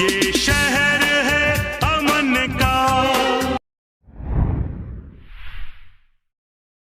ये शहर है अमन का।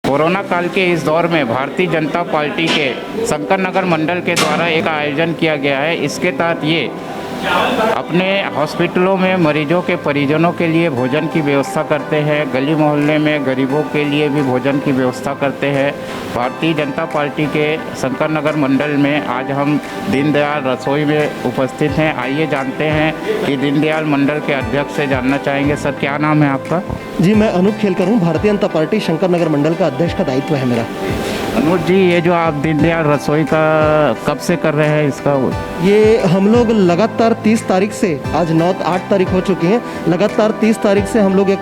कोरोना काल के इस दौर में भारतीय जनता पार्टी के शंकर नगर मंडल के द्वारा एक आयोजन किया गया है। इसके तहत ये अपने हॉस्पिटलों में मरीजों के परिजनों के लिए भोजन की व्यवस्था करते हैं, गली मोहल्ले में गरीबों के लिए भी भोजन की व्यवस्था करते हैं। भारतीय जनता पार्टी के शंकर नगर मंडल में आज हम दीनदयाल रसोई में उपस्थित हैं। आइए जानते हैं कि दीनदयाल मंडल के अध्यक्ष से जानना चाहेंगे। सर, क्या नाम है आपका? जी, मैं अनूप खेलकर हूँ। भारतीय जनता पार्टी शंकर नगर मंडल का अध्यक्ष का दायित्व है मेरा। अनूप जी, ये जो आप दीनदयाल रसोई का कब से कर रहे हैं इसका? ये हम लोग लगातार 30 तारीख से, आज 8 तारीख हो चुकी है, लगातार 30 तारीख से हम लोग एक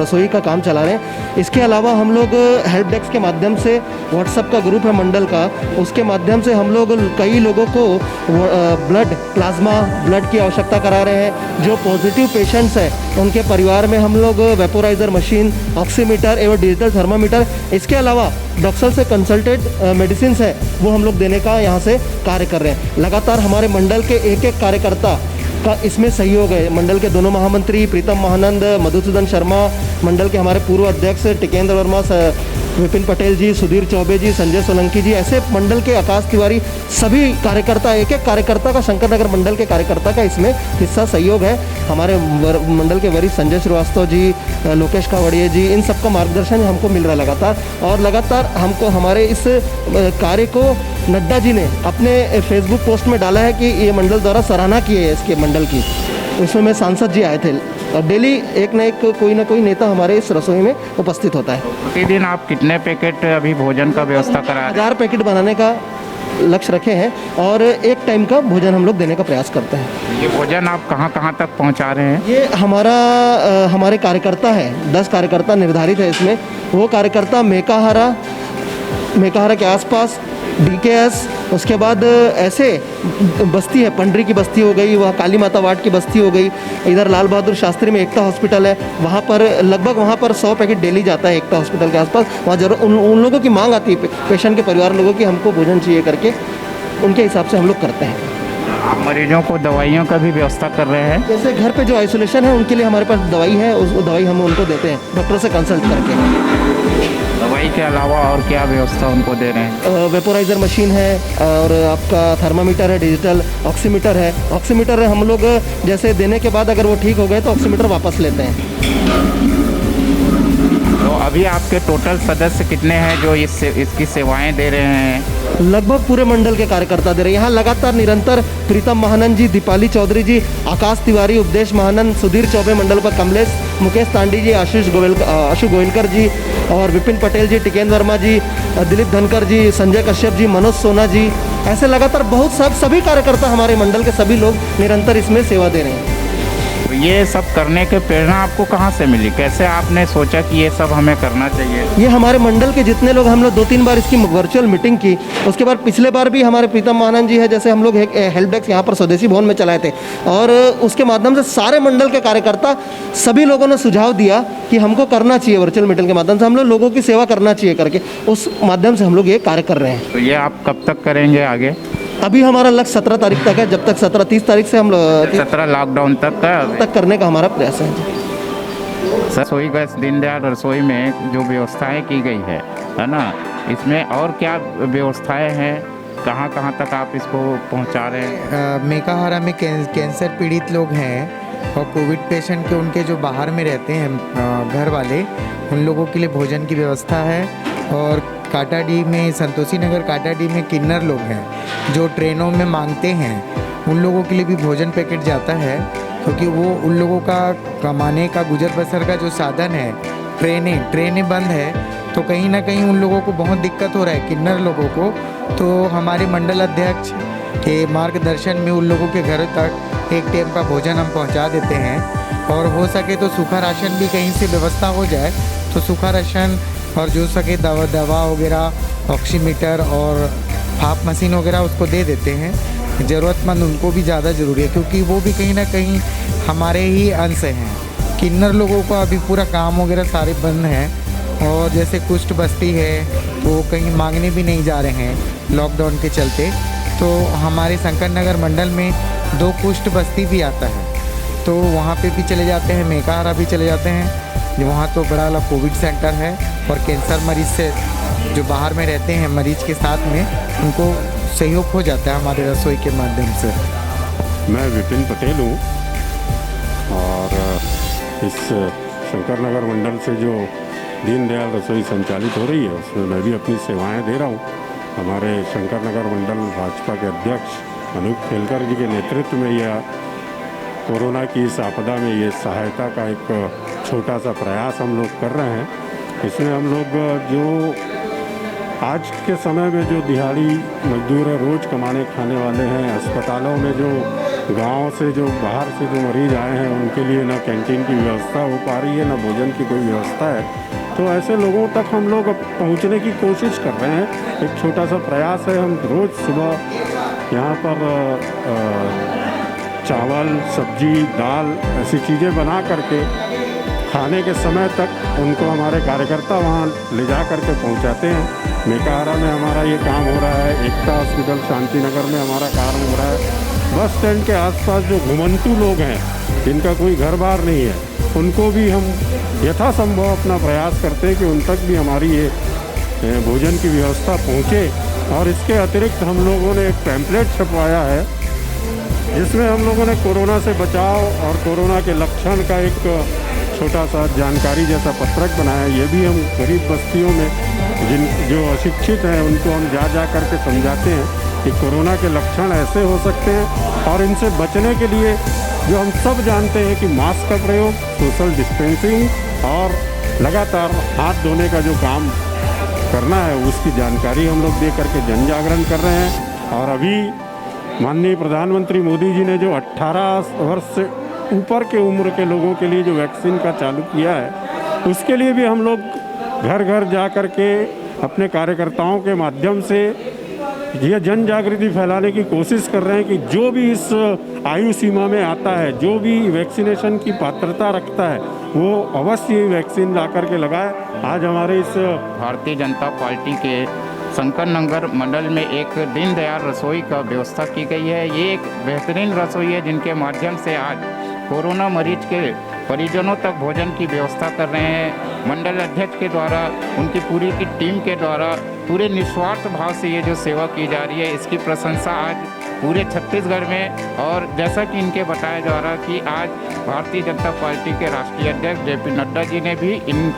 रसोई का काम चला रहे हैं। इसके अलावा हम लोग हेल्प डेस्क के माध्यम से, व्हाट्सएप का ग्रुप है मंडल का, उसके माध्यम से हम लोग कई लोगों को प्लाज्मा ब्लड की आवश्यकता करा रहे हैं। जो पॉजिटिव पेशेंट्स हैं उनके परिवार में हम लोग वेपोराइजर मशीन, ऑक्सीमीटर एवं डिजिटल थर्मामीटर, इसके अलावा डॉक्टर से कंसल्टेड मेडिसिन है वो हम लोग देने का यहाँ से कार्य कर रहे हैं। लगातार हमारे मंडल के एक कार्यकर्ता का इसमें सहयोग है। मंडल के दोनों महामंत्री प्रीतम महानंद, मधुसूदन शर्मा, मंडल के हमारे पूर्व अध्यक्ष टिकेंद्र वर्मा, विपिन पटेल जी, सुधीर चौबे जी, संजय सोलंकी जी, ऐसे मंडल के आकाश तिवारी, सभी कार्यकर्ता, एक कार्यकर्ता का, शंकर नगर मंडल के कार्यकर्ता का इसमें हिस्सा सहयोग है। हमारे मंडल के वरिष्ठ संजय श्रीवास्तव जी, लोकेश कावड़िया जी, इन सबका मार्गदर्शन हमको मिल रहा है लगातार। और लगातार हमको हमारे इस कार्य को नड्डा जी ने अपने फेसबुक पोस्ट में डाला है कि ये मंडल द्वारा सराहना की है इसके मंडल की। उसमें में सांसद जी आए थे और डेली एक न कोई नेता हमारे इस रसोई में उपस्थित होता है। प्रतिदिन आप कितने पैकेट अभी भोजन का व्यवस्था करा रहे हैं? 1000 पैकेट बनाने का लक्ष्य रखे हैं और एक टाइम का भोजन हम लोग देने का प्रयास करते हैं। ये भोजन आप कहाँ कहाँ तक पहुँचा रहे हैं? ये हमारे कार्यकर्ता है, 10 कार्यकर्ता निर्धारित है इसमें। वो कार्यकर्ता मेकाहारा के आसपास, DKS, उसके बाद ऐसे बस्ती है, पंडरी की बस्ती हो गई, वह काली माता वार्ड की बस्ती हो गई, इधर लाल बहादुर शास्त्री में एकता हॉस्पिटल है, वहाँ पर लगभग 100 पैकेट डेली जाता है एकता हॉस्पिटल के आसपास। वहाँ जरूर उन लोगों की मांग आती है, पेशेंट के परिवार लोगों की, हमको भोजन चाहिए करके, उनके हिसाब से हम लोग करते हैं। आप मरीजों को दवाइयों का भी व्यवस्था कर रहे हैं? जैसे घर पे जो आइसोलेशन है उनके लिए हमारे पास दवाई है, उस दवाई हम उनको देते हैं डॉक्टर से कंसल्ट करके। दवाई के अलावा और क्या व्यवस्था उनको दे रहे हैं? वेपोराइजर मशीन है और आपका थर्मामीटर है, डिजिटल ऑक्सीमीटर है। ऑक्सीमीटर हम लोग जैसे देने के बाद अगर वो ठीक हो गए तो ऑक्सीमीटर वापस लेते हैं। तो अभी आपके टोटल सदस्य कितने हैं जो इसकी सेवाएं दे रहे हैं? लगभग पूरे मंडल के कार्यकर्ता दे रहे हैं। यहाँ लगातार निरंतर प्रीतम महानंद जी, दीपाली चौधरी जी, आकाश तिवारी, उपदेश महानंद, सुधीर चौबे मंडल पर कमलेश, मुकेश तांडी जी, आशु गोयलकर जी और विपिन पटेल जी, टिकेंद्र वर्मा जी, दिलीप धनकर जी, संजय कश्यप जी, मनोज सोना जी, ऐसे लगातार सभी कार्यकर्ता हमारे मंडल के सभी लोग निरंतर इसमें सेवा दे रहे हैं। तो ये सब करने के प्रेरणा आपको कहाँ से मिली? कैसे आपने सोचा कि ये सब हमें करना चाहिए? ये हमारे मंडल के जितने लोग, हम लोग 2-3 बार इसकी वर्चुअल मीटिंग की, उसके बाद पिछले बार भी हमारे प्रीतम महानंद जी है, जैसे हम लोग हेल्प डेस्क यहाँ पर स्वदेशी भवन में चलाए थे और उसके माध्यम से सारे मंडल के कार्यकर्ता सभी लोगों ने सुझाव दिया कि हमको करना चाहिए, वर्चुअल मीटिंग के माध्यम से हम लोगों की सेवा करना चाहिए करके, उस माध्यम से हम लोग ये कार्य कर रहे हैं। तो ये आप कब तक करेंगे आगे? अभी हमारा लक्ष्य 17 तारीख तक है, जब तक 30 तारीख से हम लोग 17 लॉकडाउन तक करने का हमारा प्रयास है। रसोई गैस दीनदयाल रसोई में जो व्यवस्थाएं की गई है ना, इसमें और क्या व्यवस्थाएं हैं? कहाँ कहाँ तक आप इसको पहुँचा रहे हैं? मेकाहारा में कैंसर पीड़ित लोग हैं और कोविड पेशेंट के, उनके जो बाहर में रहते हैं घर वाले, उन लोगों के लिए भोजन की व्यवस्था है। और काटाडी में, संतोषी नगर काटाडी में किन्नर लोग हैं जो ट्रेनों में मांगते हैं, उन लोगों के लिए भी भोजन पैकेट जाता है, क्योंकि वो उन लोगों का कमाने का, गुजर बसर का जो साधन है, ट्रेनें बंद है, तो कहीं ना कहीं उन लोगों को बहुत दिक्कत हो रहा है, किन्नर लोगों को। तो हमारे मंडल अध्यक्ष के मार्गदर्शन में उन लोगों के घर तक एक टाइम का भोजन हम पहुंचा देते हैं। और हो सके तो सूखा राशन भी कहीं से व्यवस्था हो जाए तो सूखा राशन, और जो सके दवा वगैरह, ऑक्सीमीटर और भाप मशीन वगैरह उसको दे देते हैं। ज़रूरतमंद उनको भी ज़्यादा ज़रूरी है, क्योंकि वो भी कहीं ना कहीं हमारे ही अंश हैं। किन्नर लोगों का अभी पूरा काम वगैरह सारे बंद हैं, और जैसे कुष्ठ बस्ती है वो कहीं मांगने भी नहीं जा रहे हैं लॉकडाउन के चलते। तो हमारे शंकर नगर मंडल में 2 कुष्ठ बस्ती भी आता है। तो वहाँ पे भी चले जाते हैं, मेकाहारा भी चले जाते हैं, जो वहाँ तो बड़ा वाला कोविड सेंटर है। और कैंसर मरीज से जो बाहर में रहते हैं मरीज के साथ में, उनको सहयोग हो जाता है हमारे रसोई के माध्यम से। मैं विपिन पटेल हूँ और इस शंकर नगर मंडल से जो दीनदयाल रसोई संचालित हो रही है उसमें मैं भी अपनी सेवाएं दे रहा हूँ। हमारे शंकर नगर मंडल भाजपा के अध्यक्ष अनूप खेलकर जी के नेतृत्व में यह कोरोना की इस आपदा में ये सहायता का एक छोटा सा प्रयास हम लोग कर रहे हैं। इसमें हम लोग जो आज के समय में जो दिहाड़ी मजदूर है, रोज़ कमाने खाने वाले हैं, अस्पतालों में जो गांव से जो बाहर से जो मरीज आए हैं उनके लिए ना कैंटीन की व्यवस्था हो पा रही है, ना भोजन की कोई व्यवस्था है। तो ऐसे लोगों तक हम लोग पहुंचने की कोशिश कर रहे हैं। एक छोटा सा प्रयास है, हम रोज़ सुबह यहाँ पर चावल, सब्जी, दाल ऐसी चीज़ें बना करके खाने के समय तक उनको हमारे कार्यकर्ता वहाँ ले जा करके पहुँचाते हैं। मेकाहारा में हमारा ये काम हो रहा है, एकता हॉस्पिटल शांति नगर में हमारा काम हो रहा है। बस स्टैंड के आसपास जो घुमंतू लोग हैं जिनका कोई घर बार नहीं है, उनको भी हम यथासंभव अपना प्रयास करते हैं कि उन तक भी हमारी ये भोजन की व्यवस्था पहुँचे। और इसके अतिरिक्त हम लोगों ने एक पैम्पलेट छपवाया है जिसमें हम लोगों ने कोरोना से बचाव और कोरोना के लक्षण का एक छोटा सा जानकारी जैसा पत्रक बनाया। ये भी हम गरीब बस्तियों में जो अशिक्षित हैं उनको हम जा करके समझाते हैं कि कोरोना के लक्षण ऐसे हो सकते हैं और इनसे बचने के लिए जो हम सब जानते हैं कि मास्क का प्रयोग, सोशल डिस्टेंसिंग और लगातार हाथ धोने का जो काम करना है उसकी जानकारी हम लोग दे करके जन जागरण कर रहे हैं। और अभी माननीय प्रधानमंत्री मोदी जी ने जो 18 वर्ष से ऊपर के उम्र के लोगों के लिए जो वैक्सीन का चालू किया है उसके लिए भी हम लोग घर घर जा कर के अपने कार्यकर्ताओं के माध्यम से यह जन जागृति फैलाने की कोशिश कर रहे हैं कि जो भी इस आयु सीमा में आता है, जो भी वैक्सीनेशन की पात्रता रखता है, वो अवश्य वैक्सीन ला कर के लगाए। आज हमारे इस भारतीय जनता पार्टी के शंकर नगर मंडल में एक दीनदयाल रसोई का व्यवस्था की गई है। ये एक बेहतरीन रसोई है जिनके माध्यम से आज कोरोना मरीज के परिजनों तक भोजन की व्यवस्था कर रहे हैं। मंडल अध्यक्ष के द्वारा, उनकी पूरी की टीम के द्वारा पूरे निस्वार्थ भाव से ये जो सेवा की जा रही है इसकी प्रशंसा आज पूरे छत्तीसगढ़ में। और जैसा कि इनके बताया जा रहा कि आज भारतीय जनता पार्टी के राष्ट्रीय अध्यक्ष JP नड्डा जी ने भी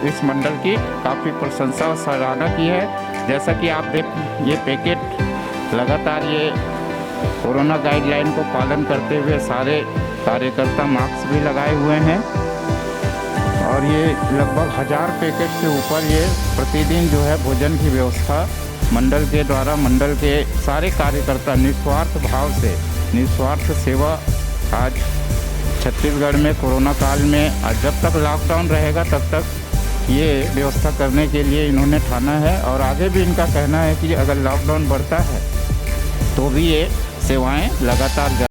इस मंडल की काफ़ी प्रशंसा और सराहना की है। जैसा कि आप देख, ये पैकेट लगातार ये कोरोना गाइडलाइन को पालन करते हुए सारे कार्यकर्ता मास्क भी लगाए हुए हैं और ये लगभग 1000 पैकेट से ऊपर ये प्रतिदिन जो है भोजन की व्यवस्था मंडल के द्वारा, मंडल के सारे कार्यकर्ता निस्वार्थ भाव से, निस्वार्थ सेवा आज छत्तीसगढ़ में कोरोना काल में जब तक लॉकडाउन रहेगा तब तक ये व्यवस्था करने के लिए इन्होंने ठाना है। और आगे भी इनका कहना है कि अगर लॉकडाउन बढ़ता है तो भी ये सेवाएं लगातार